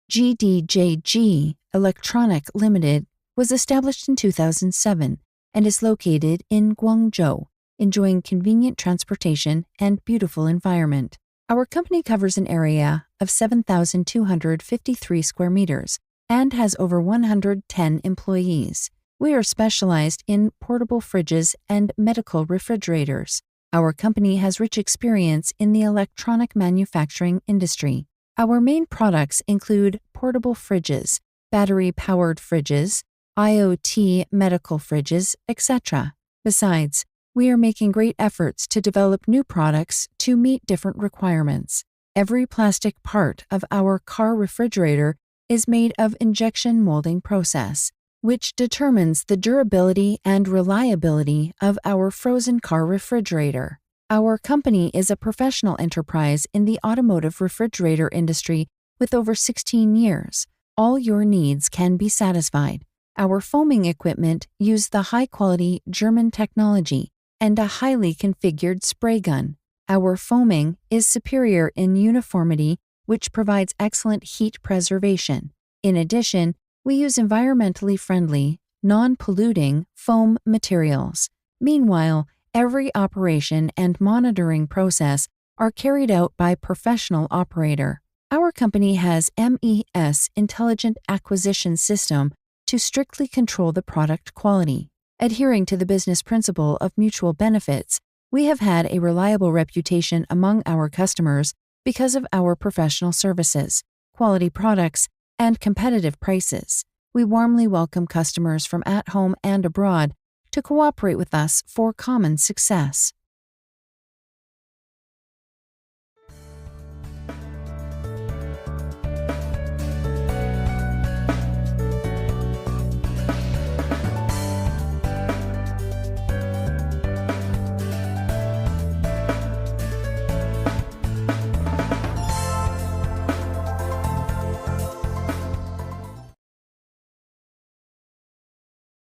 GDJG Electronic Limited was established in 2007 and is located in Guangzhou, enjoying convenient transportation and beautiful environment. Our company covers an area of 7,253 square meters and has over 110 employees. We are specialized in portable fridges and medical refrigerators. Our company has rich experience in the electronic manufacturing industry. Our main products include portable fridges, battery-powered fridges, IoT medical fridges, etc. Besides, we are making great efforts to develop new products to meet different requirements. Every plastic part of our car refrigerator is made of injection molding process, which determines the durability and reliability of our frozen car refrigerator. Our company is a professional enterprise in the automotive refrigerator industry with over 16 years. All your needs can be satisfied. Our foaming equipment use the high-quality German technology and a highly configured spray gun. Our foaming is superior in uniformity, which provides excellent heat preservation. In addition, we use environmentally friendly, non-polluting foam materials. Meanwhile, every operation and monitoring process are carried out by professional operator. Our company has MES Intelligent Acquisition System to strictly control the product quality. Adhering to the business principle of mutual benefits, we have had a reliable reputation among our customers because of our professional services, quality products, and competitive prices. We warmly welcome customers from at home and abroad to cooperate with us for common success.